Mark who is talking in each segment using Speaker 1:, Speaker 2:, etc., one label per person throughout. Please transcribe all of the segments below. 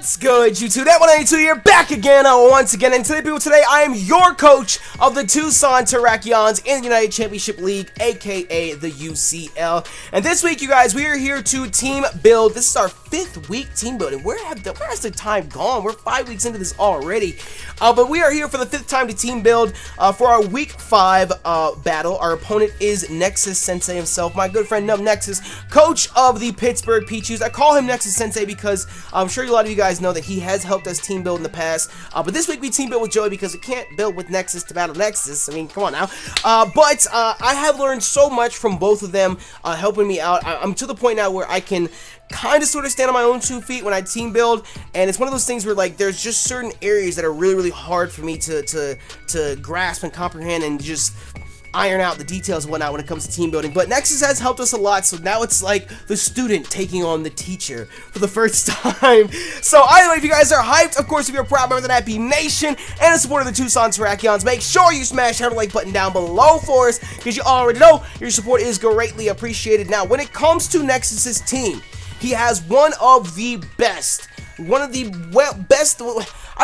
Speaker 1: What's good, YouTube? That 192 here, back again, once again, and today, I am your coach of the Tucson Terrakions in the United Championship League, aka the UCL. And this week, you guys, we are here to team build. This is our 5th week team building. Where has the time gone? We're 5 weeks into this already. But we are here for the 5th time to team build for our week 5 battle. Our opponent is Nexus Sensei himself, my good friend Nexus, coach of the Pittsburgh Pichus. I call him Nexus Sensei because I'm sure a lot of you guys know that he has helped us team build in the past, but this week we team build with Joey because we can't build with Nexus to battle Nexus. I mean, come on now. But I have learned so much from both of them helping me out. I'm to the point now where I can kind of sort of stand on my own 2 feet when I team build, and it's one of those things where, like, there's just certain areas that are really hard for me to grasp and comprehend and just iron out the details and whatnot when it comes to team building. But Nexus has helped us a lot, so now it's like the student taking on the teacher for the first time. So either way, if you guys are hyped, of course, if you're a proud member of the Happy Nation and a supporter of the Tucson Terrakions, make sure you smash that like button down below for us, because you already know your support is greatly appreciated. Now, when it comes to Nexus's team, he has one of the best, I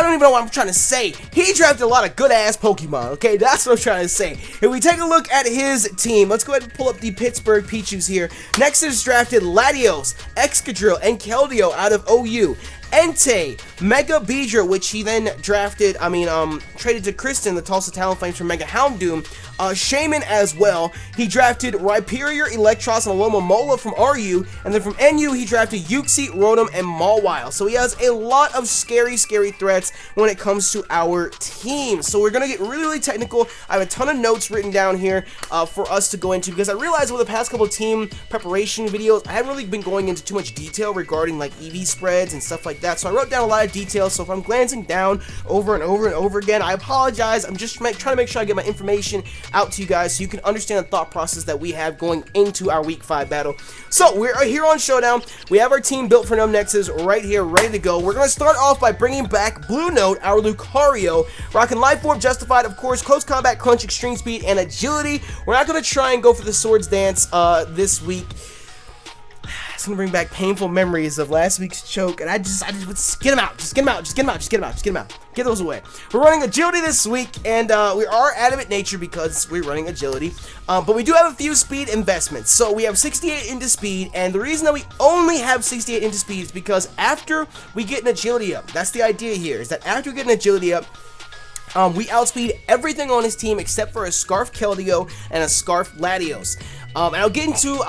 Speaker 1: don't even know what I'm trying to say. He drafted a lot of good-ass Pokemon, okay? That's what I'm trying to say. If we take a look at his team, let's go ahead and pull up the Pittsburgh Pichus here. Nexus drafted Latios, Excadrill, and Keldeo out of OU. Entei, Mega Beedrill, which he then drafted, traded to Kristen, the Tulsa Talonflames, from Mega Houndoom. Shaman as well. He drafted Rhyperior, Electros, and Alomomola from RU, and then from NU, he drafted Uxie, Rotom, and Mawile. So he has a lot of scary threats when it comes to our team. So we're gonna get really technical. I have a ton of notes written down here for us to go into, because I realized over the past couple of team preparation videos, I haven't really been going into too much detail regarding like EV spreads and stuff like that. So I wrote down a lot of details, so if I'm glancing down over and over again, I apologize. I'm just trying to make sure I get my information out to you guys so you can understand the thought process that we have going into our week 5 battle. So we're here on Showdown. We have our team built for Nexus right here, ready to go. We're going to start off by bringing back Blue Note, our Lucario, rocking Life Orb, Justified, of course, Close Combat, Crunch, Extreme Speed, and Agility. We're not going to try and go for the Swords Dance this week. It's gonna bring back painful memories of last week's choke, and I just get them out, just get them out, get those away. We're running Agility this week, and we are Adamant Nature because we're running Agility, but we do have a few speed investments. So we have 68 into speed, and the reason that we only have 68 into speed is because after we get an Agility up, that's the idea here, is that after we get an Agility up, we outspeed everything on his team except for a Scarf Keldeo and a Scarf Latios. And I'll get into,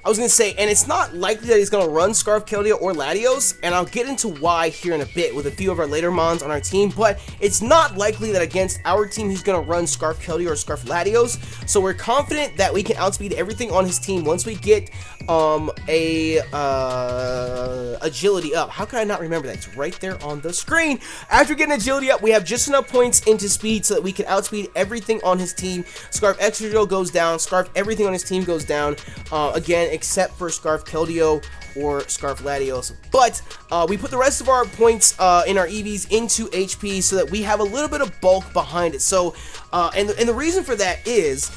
Speaker 1: I was going to say, and it's not likely that he's going to run Scarf Keldeo or Latios, and I'll get into why here in a bit with a few of our later mons on our team, but it's not likely that against our team he's going to run Scarf Keldeo or Scarf Latios, so we're confident that we can outspeed everything on his team once we get Agility up. How could I not remember that? It's right there on the screen. After getting Agility up, we have just enough points into speed so that we can outspeed everything on his team. Scarf Excadrill goes down, Scarf everything on his team goes down, again, except for Scarf Keldeo or Scarf Latios. But we put the rest of our points in our EVs into HP so that we have a little bit of bulk behind it. So, and the reason for that is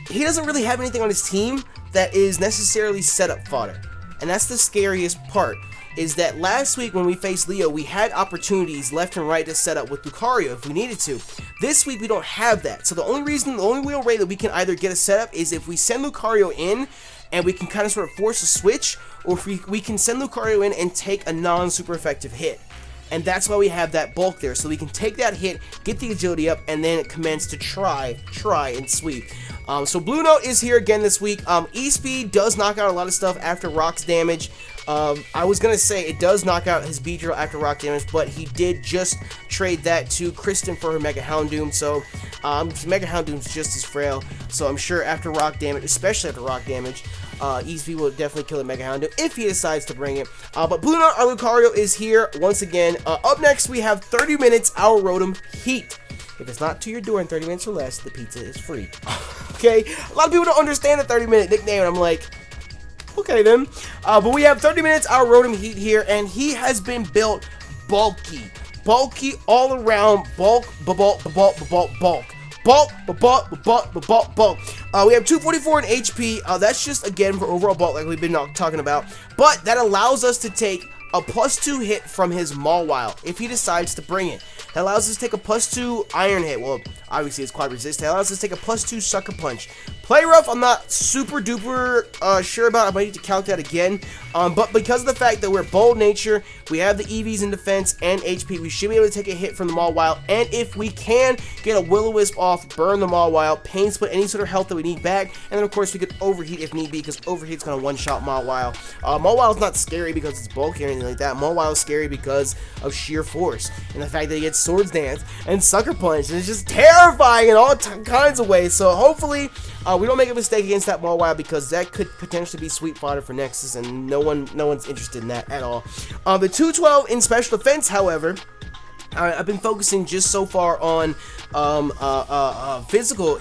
Speaker 1: he doesn't really have anything on his team that is necessarily setup fodder. And that's the scariest part, is that last week when we faced Leo, we had opportunities left and right to set up with Lucario if we needed to. This week we don't have that. So the only real way that we can either get a setup is if we send Lucario in and we can kind of sort of force a switch, or if we can send Lucario in and take a non-super effective hit. And that's why we have that bulk there, so we can take that hit, get the Agility up, and then commence to try and sweep. So Blue Note is here again this week. E-Speed does knock out a lot of stuff after Rock's damage. I was going to say it does knock out his Beedrill after Rock damage, but he did just trade that to Kristen for her Mega Houndoom, so Mega Houndoom's just as frail, so I'm sure after Rock damage, especially after Rock damage, E-Speed will definitely kill the Mega Houndoom if he decides to bring it. But Blue Note, our Lucario, is here once again. Up next, we have 30 minutes, our Rotom-Heat. If it's not to your door in 30 minutes or less, the pizza is free. Okay? A lot of people don't understand the 30-minute nickname, and I'm like, okay then. But we have 30 minutes, our Rotom-Heat here, and he has been built bulky. Bulky all around, bulk. Bulk. We have 244 in HP. That's just, again, for overall bulk like we've been talking about. But that allows us to take a +2 hit from his Mawile if he decides to bring it. That allows us to take a +2 Iron hit. Well, obviously it's quad resist. That allows us to take a +2 Sucker Punch. Play Rough, I'm not super duper sure about. I might need to count that again. But because of the fact that we're Bold Nature, we have the EVs in defense and HP, we should be able to take a hit from the Mawile. And if we can get a Will-O-Wisp off, burn the Mawile, Pain Split, any sort of health that we need back. And then of course we could Overheat if need be, because Overheat's going to one-shot Mawile. Mawile's not scary because it's bulky or anything like that. Mawile's scary because of sheer force and the fact that he gets Swords Dance and Sucker Punch, and it's just terrifying in all kinds of ways. So hopefully we don't make a mistake against that Mawile, because that could potentially be sweet fodder for Nexus, and no one's interested in that at all. The 212 in special defense, however, I've been focusing just so far on physical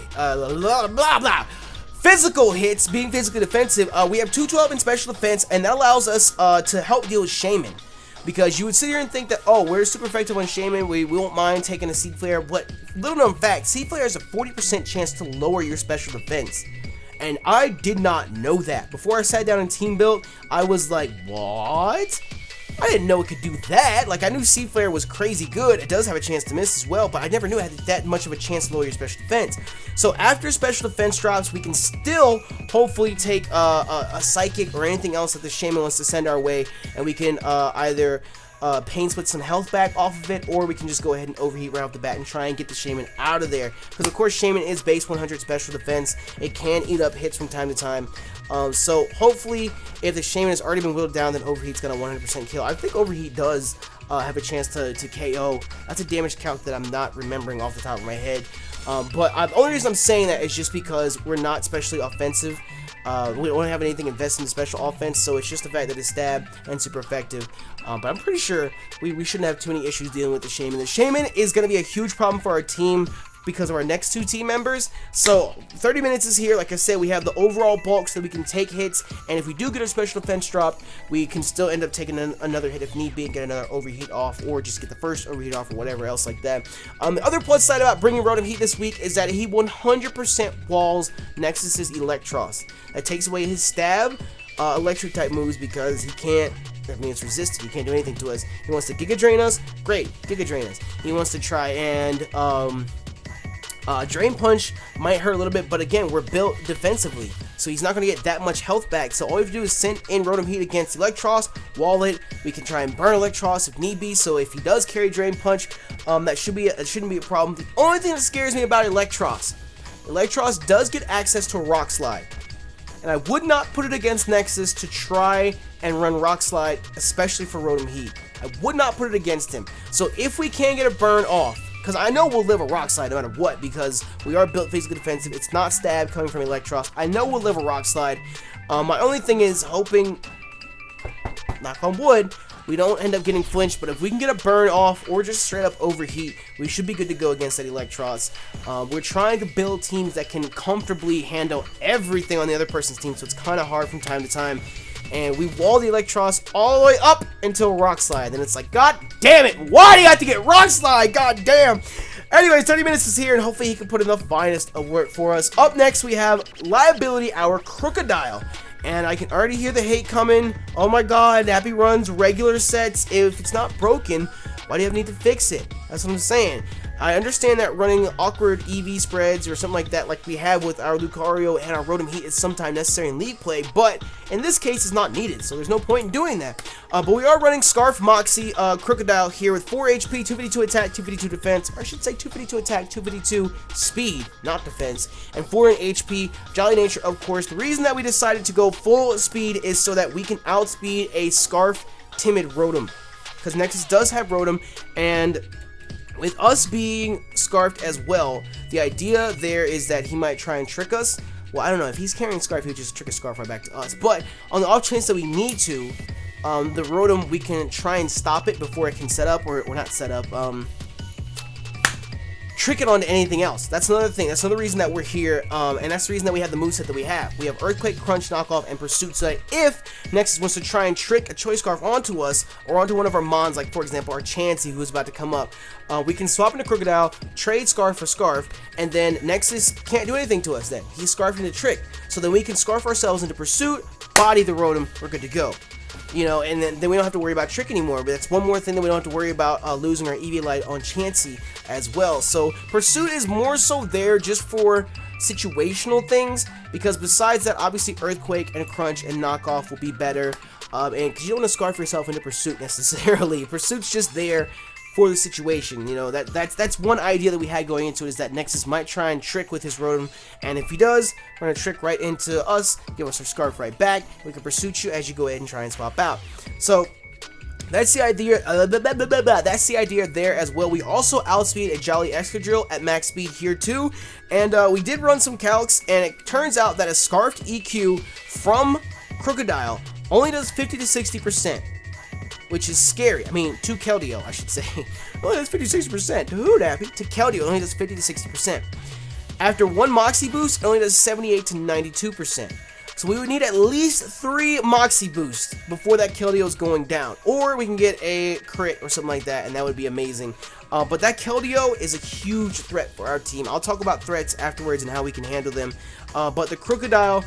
Speaker 1: physical hits, being physically defensive. We have 212 in special defense, and that allows us to help deal with Shaman. Because you would sit here and think that, oh, we're super effective on Shaman, we won't mind taking a Seed Flare, but little known fact, Seed Flare has a 40% chance to lower your special defense. And I did not know that. Before I sat down and team built, I was like, what? I didn't know it could do that. Like, I knew Seed Flare was crazy good. It does have a chance to miss as well, but I never knew it had that much of a chance to lower your special defense. So after special defense drops, we can still hopefully take a Psychic or anything else that the Shaman wants to send our way, and we can either Pain Split some health back off of it, or we can just go ahead and Overheat right off the bat and try and get the Shaman out of there. Because of course Shaman is base 100 special defense. It can eat up hits from time to time. So hopefully if the Shaman has already been whittled down, then Overheat's gonna 100% kill. I think Overheat does have a chance to KO. That's a damage count that I'm not remembering off the top of my head. But the only reason I'm saying that is just because we're not especially offensive. We don't have anything invested in special offense, so it's just the fact that it's stab and super effective. But I'm pretty sure we shouldn't have too many issues dealing with the Shaman. The Shaman is going to be a huge problem for our team because of our next two team members. So 30 minutes is here. Like I said, we have the overall bulk so that we can take hits, and if we do get a special defense drop, we can still end up taking another hit if need be and get another Overheat off, or just get the first Overheat off or whatever else like that. The other plus side about bringing Rotom-Heat this week is that he 100% walls Nexus's Electros. That takes away his stab electric type moves, because he can't, that means resisted, he can't do anything to us. He wants to Giga Drain us, great, Giga Drain us. He wants to try and Drain Punch might hurt a little bit, but again, we're built defensively, so he's not going to get that much health back. So all we have to do is send in Rotom-Heat against Electros, wall it. We can try and burn Electros if need be. So if he does carry Drain Punch, that shouldn't be a problem. The only thing that scares me about Electros does get access to Rock Slide, and I would not put it against Nexus to try and run Rock Slide, especially for Rotom-Heat. I would not put it against him. So if we can get a burn off, because I know we'll live a Rock Slide no matter what, because we are built physically defensive. It's not stab coming from Electros. I know we'll live a Rock Slide. My only thing is hoping, knock on wood, we don't end up getting flinched, but if we can get a burn off or just straight up Overheat, we should be good to go against that Electros. We're trying to build teams that can comfortably handle everything on the other person's team, so it's kind of hard from time to time. And we wall the Electros all the way up until Rock Slide. Then it's like, god damn it, why do you have to get Rock Slide? God damn. Anyways, 30 minutes is here, and hopefully he can put in the finest of work for us. Up next, we have Liability Hour Krookodile. And I can already hear the hate coming. Oh my god, Happy runs regular sets. If it's not broken, why do you need to fix it? That's what I'm saying. I understand that running awkward EV spreads or something like that, like we have with our Lucario and our Rotom-Heat, is sometimes necessary in league play, but in this case it's not needed, so there's no point in doing that. But we are running Scarf Moxie Krookodile here with 4 HP, 252 attack, 252 defense, or I should say 252 attack, 252 speed, not defense, and 4 in HP. Jolly Nature, of course. The reason that we decided to go full speed is so that we can outspeed a Scarf Timid Rotom, because Nexus does have Rotom, and with us being Scarfed as well, the idea there is that he might try and trick us. Well, I don't know. If he's carrying Scarf, he'll just trick a Scarf right back to us. But on the off chance that we need to, the Rotom, we can try and stop it before it can set up, or not set up, trick it onto anything else. That's another thing. That's another reason that we're here, and that's the reason that we have the moveset that we have. We have Earthquake, Crunch, Knockoff, and Pursuit, so that if Nexus wants to try and trick a Choice Scarf onto us, or onto one of our Mons, like for example our Chansey, who's about to come up, we can swap into Krookodile, trade Scarf for Scarf, and then Nexus can't do anything to us then. He's Scarfed into Trick. So then we can Scarf ourselves into Pursuit, body the Rotom, we're good to go. You know, and then we don't have to worry about Trick anymore. But that's one more thing that we don't have to worry about losing our Eviolite on Chansey as well. So Pursuit is more so there just for situational things, because besides that, obviously Earthquake and Crunch and Knockoff will be better. And because you don't want to scarf yourself into Pursuit necessarily. Pursuit's just there for the situation. You know, that's one idea that we had going into it, is that Nexus might try and Trick with his Rotom, and if he does, we're going to Trick right into us, give us our Scarf right back, we can Pursuit you as you go ahead and try and swap out. So that's the idea. That's the idea there as well. We also outspeed a Jolly Excadrill at max speed here too, and we did run some calcs, and it turns out that a Scarfed EQ from Krookodile only does 50 to 60%. Which is scary. I mean, to Keldeo, I should say. Only does 50-60%. To who that? To Keldeo, only does 50 to 60%. After one Moxie boost, it only does 78 to 92%. So we would need at least 3 Moxie boosts before that Keldeo is going down. Or we can get a crit or something like that, and that would be amazing. But that Keldeo is a huge threat for our team. I'll talk about threats afterwards and how we can handle them. But the Krookodile,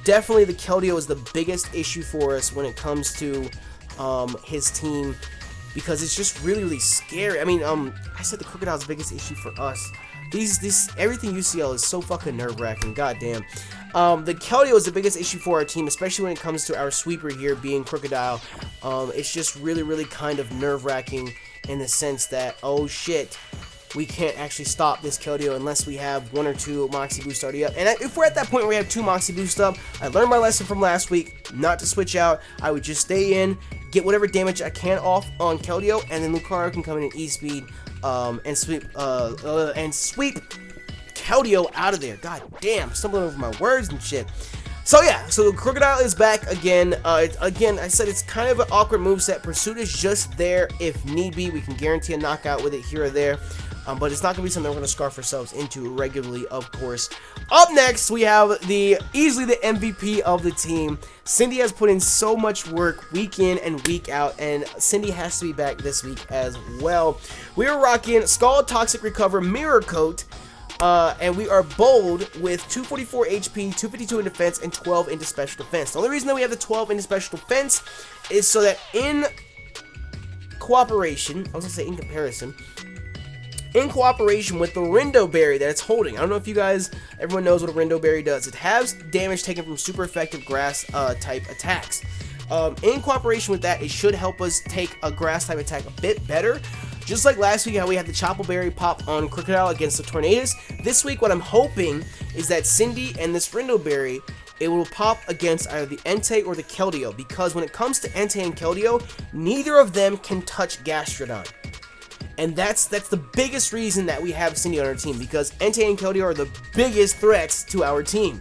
Speaker 1: definitely the Keldeo is the biggest issue for us when it comes to his team, because it's just really scary. I mean, I said the Krookodile's biggest issue for us. Everything UCL is so fucking nerve-wracking. Goddamn. The Keldeo is the biggest issue for our team, especially when it comes to our sweeper here being Krookodile. It's just really kind of nerve-wracking in the sense that, oh shit, we can't actually stop this Keldeo unless we have 1 or 2 Moxie boosts already up. And if we're at that point where we have 2 Moxie boosts up, I learned my lesson from last week not to switch out. I would just stay in, get whatever damage I can off on Keldeo, and then Lucario can come in E-Speed and sweep Keldeo out of there. God damn, stumbling over my words and shit. So yeah, so the Krookodile is back again. Again, I said it's kind of an awkward moveset. Pursuit is just there if need be. We can guarantee a knockout with it here or there. But it's not going to be something we're going to scarf ourselves into regularly, of course. Up next, we have easily the MVP of the team. Cindy has put in so much work week in and week out, and Cindy has to be back this week as well. We are rocking Scald, Toxic Recover, Mirror Coat, and we are bold with 244 HP, 252 in defense, and 12 into special defense. The only reason that we have the 12 into special defense is so that in cooperation, I was going to say in comparison, in cooperation with the Rindo Berry that it's holding. I don't know if you guys, everyone knows what a Rindo Berry does. It has damage taken from super effective grass type attacks. In cooperation with that, it should help us take a grass type attack a bit better. Just like last week how we had the Chapel Berry pop on Krookodile against the Tornadus. This week what I'm hoping is that Cindy and this Rindo Berry, it will pop against either the Entei or the Keldeo, because when it comes to Entei and Keldeo, neither of them can touch Gastrodon. And that's the biggest reason that we have Cindy on our team, because Entei and Keldeo are the biggest threats to our team.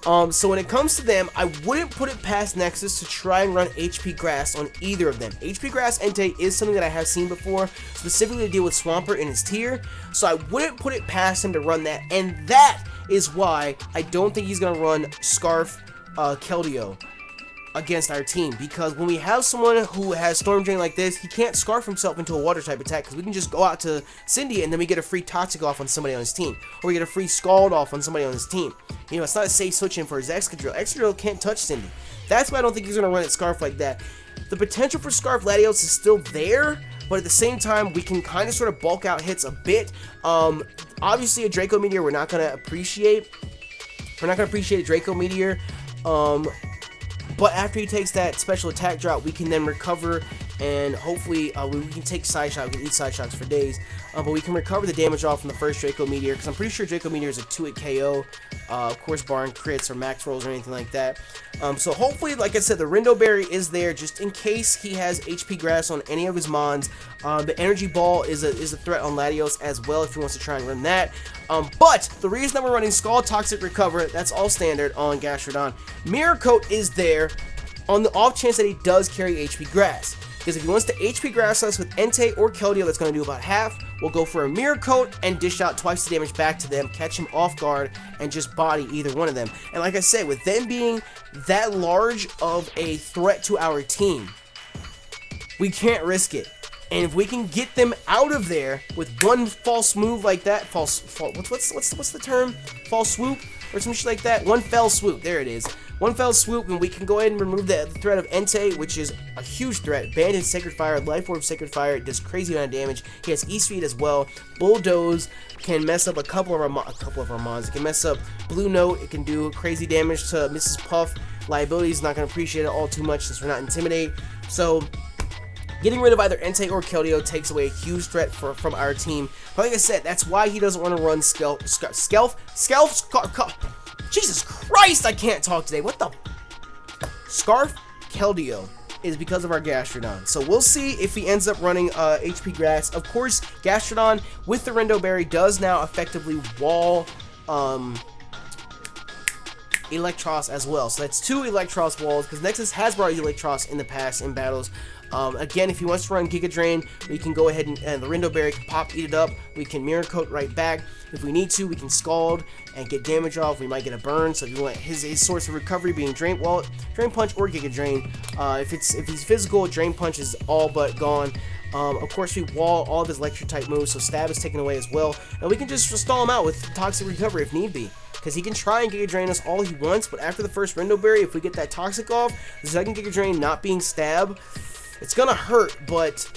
Speaker 1: So when it comes to them, I wouldn't put it past Nexus to try and run HP Grass on either of them. HP Grass Entei is something that I have seen before, specifically to deal with Swampert in his tier, so I wouldn't put it past him to run that, and that is why I don't think he's going to run Scarf Keldeo against our team, because when we have someone who has Storm Drain like this, he can't scarf himself into a water type attack, because we can just go out to Cindy and then we get a free Toxic off on somebody on his team, or we get a free Scald off on somebody on his team. You know, it's not a safe switch in for his Excadrill. Excadrill can't touch Cindy. That's why I don't think he's going to run it Scarf like that. The potential for Scarf Latios is still there, but at the same time, we can kind of sort of bulk out hits a bit. Obviously, a Draco Meteor we're not going to appreciate. We're not going to appreciate a Draco Meteor. But after he takes that special attack drop, we can then recover, and hopefully we can take Side Shot. We can eat Side Shots for days, but we can recover the damage off from the first Draco Meteor, because I'm pretty sure Draco Meteor is a 2-hit KO, of course barring crits or max rolls or anything like that. So hopefully, like I said, the Rindo Berry is there just in case he has HP Grass on any of his Mons. The Energy Ball is a threat on Latios as well if he wants to try and run that. But the reason that we're running Scald, Toxic Recover, that's all standard on Gastrodon. Mirror Coat is there on the off chance that he does carry HP Grass. Because if he wants to HP Grass us with Entei or Keldeo, that's going to do about half. We'll go for a Mirror Coat and dish out twice the damage back to them, catch him off guard, and just body either one of them. And like I said, with them being that large of a threat to our team, we can't risk it. And if we can get them out of there with one false move like that, what's the term? False swoop or some shit like that? One fell swoop. There it is. One fell swoop, and we can go ahead and remove the threat of Entei, which is a huge threat. Banned in Sacred Fire, Life Orb Sacred Fire, it does crazy amount of damage. He has E-Speed as well. Bulldoze can mess up a couple of our mons. It can mess up Blue Note. It can do crazy damage to Mrs. Puff. Liability is not going to appreciate it all too much since we're not Intimidate. So getting rid of either Entei or Keldeo takes away a huge threat from our team. But like I said, that's why he doesn't want to run Jesus Christ, I can't talk today. What the? Scarf Keldeo is because of our Gastrodon. So we'll see if he ends up running HP Grass. Of course, Gastrodon with the Rendo Berry does now effectively wall Electros as well. So that's 2 Electros walls, because Nexus has brought Electros in the past in battles. Again, if he wants to run Giga Drain, we can go ahead and the Rendo Berry can pop, eat it up. We can Mirror Coat right back. If we need to, we can Scald and get damage off. We might get a burn. So if you want his source of recovery being Drain Punch or Giga Drain. If he's physical, Drain Punch is all but gone. Of course, we wall all of his electric type moves, so Stab is taken away as well. And we can just stall him out with Toxic Recovery if need be. Because he can try and Giga Drain us all he wants, but after the first Rendo Berry, if we get that Toxic off, the second Giga Drain not being Stab, it's gonna hurt, but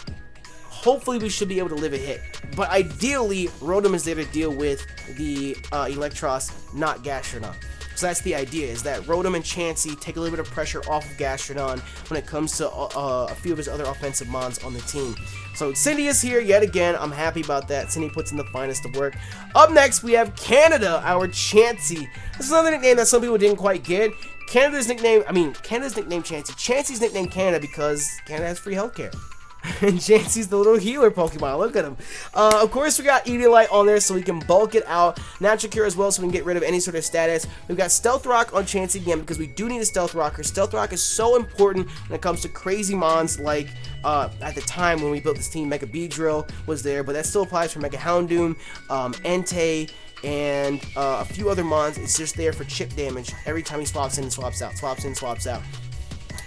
Speaker 1: hopefully we should be able to live a hit. But ideally, Rotom is there to deal with the Electros, not Gastrodon. So that's the idea, is that Rotom and Chansey take a little bit of pressure off of Gastrodon when it comes to a few of his other offensive mons on the team. So Cindy is here yet again. I'm happy about that. Cindy puts in the finest of work. Up next, we have Canada, our Chansey. This is another nickname that some people didn't quite get. Canada's nickname Chansey. Chansey's nicknamed Canada because Canada has free healthcare. And Chansey's the little healer Pokemon. Look at him. Of course, we got Eviolite on there so we can bulk it out. Natural Cure as well so we can get rid of any sort of status. We've got Stealth Rock on Chansey again because we do need a Stealth Rocker. Stealth Rock is so important when it comes to crazy mons like at the time when we built this team, Mega Beedrill was there, but that still applies for Mega Houndoom, Entei, and a few other mons. It's just there for chip damage every time he swaps in and swaps out, swaps in, swaps out.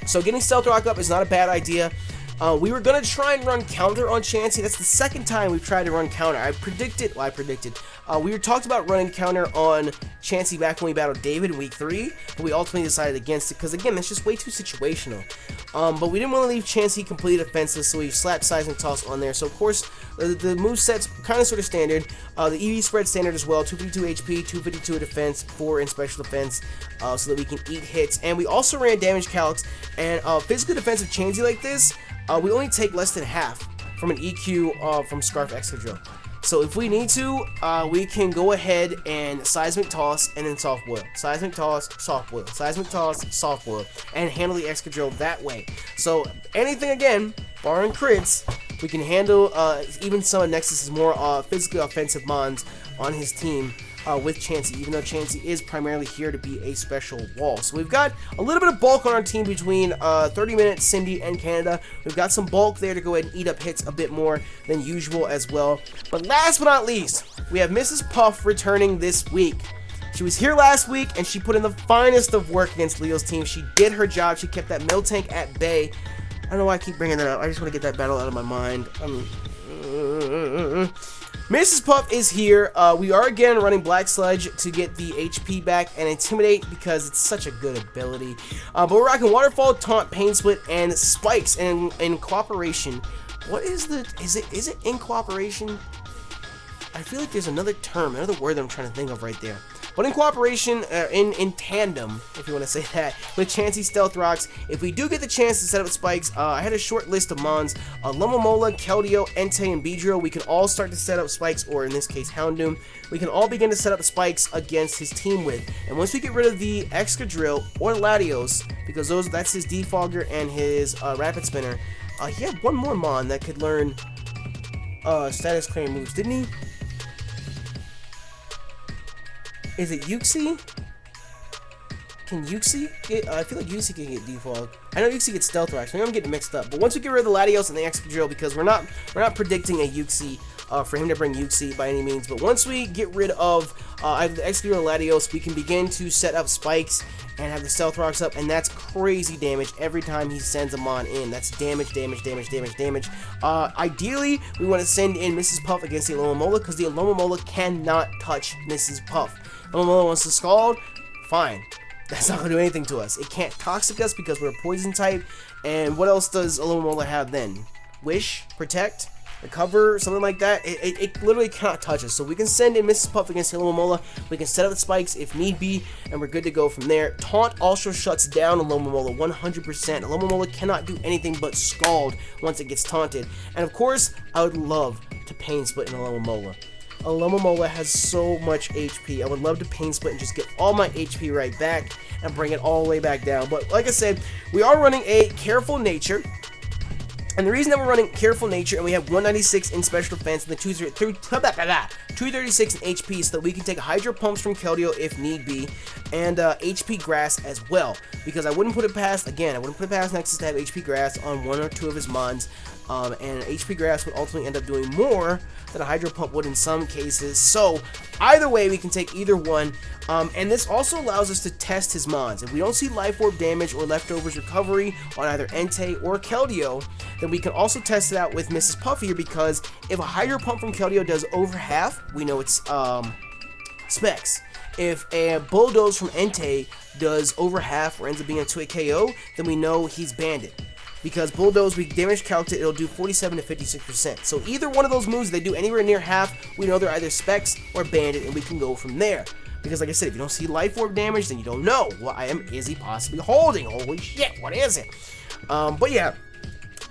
Speaker 1: So getting Stealth Rock up is not a bad idea. We were going to try and run counter on Chansey. That's the second time we've tried to run counter. We were talked about running counter on Chansey back when we battled David in week 3, but we ultimately decided against it because, again, that's just way too situational. But we didn't want to leave Chansey completely defenseless, so we slapped Seismic Toss on there. So, of course, the moveset's kind of sort of standard. The EV spread standard as well, 252 HP, 252 defense, 4 in special defense, so that we can eat hits. And we also ran damage calcs, and physical defensive Chansey like this, we only take less than half from an EQ from Scarf Excadrill. So if we need to, we can go ahead and Seismic Toss and then Soft Boil. Seismic Toss, Soft Boil. Seismic Toss, Soft Boil. And handle the Excadrill that way. So anything again, barring crits, we can handle even some of Nexus's more physically offensive mons on his team. With Chansey, even though Chansey is primarily here to be a special wall. So we've got a little bit of bulk on our team between 30 Minutes, Cindy, and Canada. We've got some bulk there to go ahead and eat up hits a bit more than usual as well. But last but not least, we have Mrs. Puff returning this week. She was here last week, and she put in the finest of work against Leo's team. She did her job. She kept that Miltank at bay. I don't know why I keep bringing that up. I just want to get that battle out of my mind. Mrs. Puff is here. We are again running Black Sludge to get the HP back and Intimidate because it's such a good ability. But we're rocking Waterfall, Taunt, Pain Split, and Spikes in cooperation. What is the... Is it in cooperation? I feel like there's another term, another word that I'm trying to think of right there. But in cooperation, in tandem, if you want to say that, with Chansey Stealth Rocks, if we do get the chance to set up spikes, I had a short list of mons, Lumamola, Keldeo, Entei, and Beedrill. We can all start to set up spikes, or in this case, Houndoom. We can all begin to set up spikes against his team with. And once we get rid of the Excadrill or Latios, because that's his Defogger and his Rapid Spinner, he had one more mon that could learn status clearing moves, didn't he? Is it Uxie? Can Uxie get... I feel like Uxie can get Defog. I know Uxie gets Stealth Rocks. Maybe I'm getting mixed up. But once we get rid of the Latios and the Excadrill, because we're not predicting a Uxie for him to bring Uxie by any means. But once we get rid of either the Excadrill or Latios, we can begin to set up spikes and have the Stealth Rocks up, and that's crazy damage every time he sends a mon in. That's damage, damage, damage, damage, damage. Ideally, we want to send in Mrs. Puff against the Alomomola, because the Alomomola cannot touch Mrs. Puff. Alomomola wants to Scald, fine. That's not going to do anything to us. It can't toxic us because we're a poison type. And what else does Alomomola have then? Wish, Protect, Recover, something like that. It literally cannot touch us. So we can send in Mrs. Puff against Alomomola. We can set up the spikes if need be, and we're good to go from there. Taunt also shuts down Alomomola 100%. Alomomola cannot do anything but Scald once it gets taunted. And of course, I would love to Pain Split in Alomomola. Alomomola has so much HP. I would love to Pain Split and just get all my HP right back and bring it all the way back down. But like I said, we are running a Careful Nature. And the reason that we're running Careful Nature and we have 196 in special defense and the 236 in HP so that we can take Hydro Pumps from Keldeo if need be, and HP Grass as well. Because I wouldn't put it past, again, I wouldn't put it past Nexus to have HP Grass on 1 or 2 of his mons. And HP Grass would ultimately end up doing more than a Hydro Pump would in some cases. So either way, we can take either one. And this also allows us to test his mons. If we don't see Life Orb damage or Leftovers Recovery on either Entei or Keldeo, then we can also test it out with Mrs. Puff here, because if a Hydro Pump from Keldeo does over half, we know it's Specs. If a Bulldoze from Entei does over half or ends up being a 2-hit KO, then we know he's Bandit. Because Bulldoze, we damage calc it, it'll do 47 to 56%. So either one of those moves, they do anywhere near half, we know they're either Specs or Bandit, and we can go from there. Because like I said, if you don't see Life Orb damage, then you don't know what is he possibly holding. Holy shit, what is it? But yeah,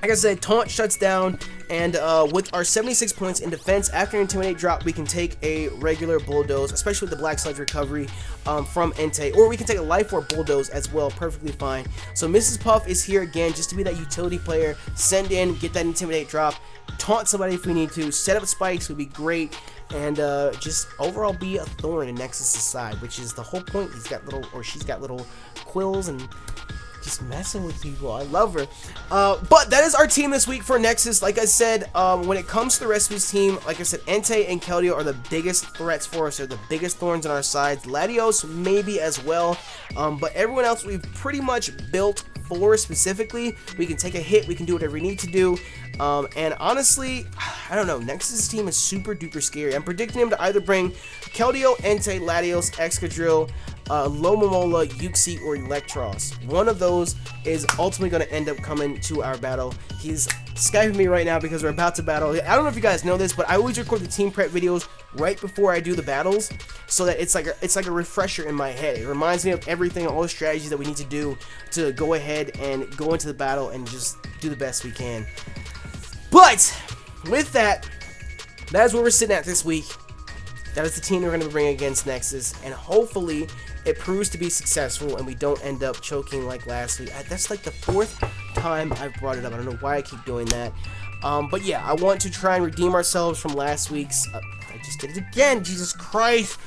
Speaker 1: like I said, Taunt shuts down, and with our 76 points in defense, after Intimidate drop, we can take a regular Bulldoze, especially with the Black Sludge Recovery from Entei, or we can take a Life Orb Bulldoze as well, perfectly fine. So Mrs. Puff is here again just to be that utility player, send in, get that Intimidate drop, taunt somebody if we need to, set up spikes would be great, and just overall be a thorn in Nexus' side, which is the whole point. He's got little, or she's got little quills and just messing with people. I love her. But that is our team this week for Nexus. Like I said, when it comes to the rest of his team, like I said, Entei and Keldeo are the biggest threats for us. They're the biggest thorns on our sides. Latios maybe as well. But everyone else we've pretty much built for specifically. We can take a hit. We can do whatever we need to do. And honestly, I don't know. Nexus' team is super duper scary. I'm predicting him to either bring Keldeo, Entei, Latios, Excadrill, Alomomola, Uxie, or Electros. One of those is ultimately going to end up coming to our battle. He's Skyping me right now because we're about to battle. I don't know if you guys know this, but I always record the team prep videos right before I do the battles, so that it's like a refresher in my head. It reminds me of everything, all the strategies that we need to do to go ahead and go into the battle and just do the best we can. But with that, that is where we're sitting at this week. That is the team we're going to bring against Nexus, and hopefully it proves to be successful and we don't end up choking like last week. That's like the 4th time I've brought it up. I don't know why I keep doing that. But yeah, I want to try and redeem ourselves from last week's... I just did it again, Jesus Christ.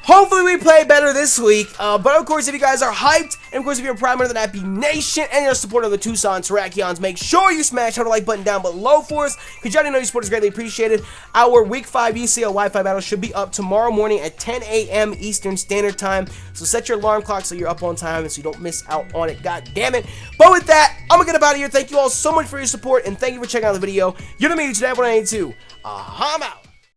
Speaker 1: Hopefully we play better this week, but of course if you guys are hyped, and of course if you're a prime member of the Nappy Nation, and you're a supporter of the Tucson Terrakions, make sure you smash that like button down below for us, because you already know your support is greatly appreciated. Our Week 5 UCL Wi-Fi battle should be up tomorrow morning at 10 a.m. Eastern Standard Time, so set your alarm clock so you're up on time and so you don't miss out on it, god damn it. But with that, I'm gonna get up out of here. Thank you all so much for your support, and thank you for checking out the video. You're the me today, 192. I'm out.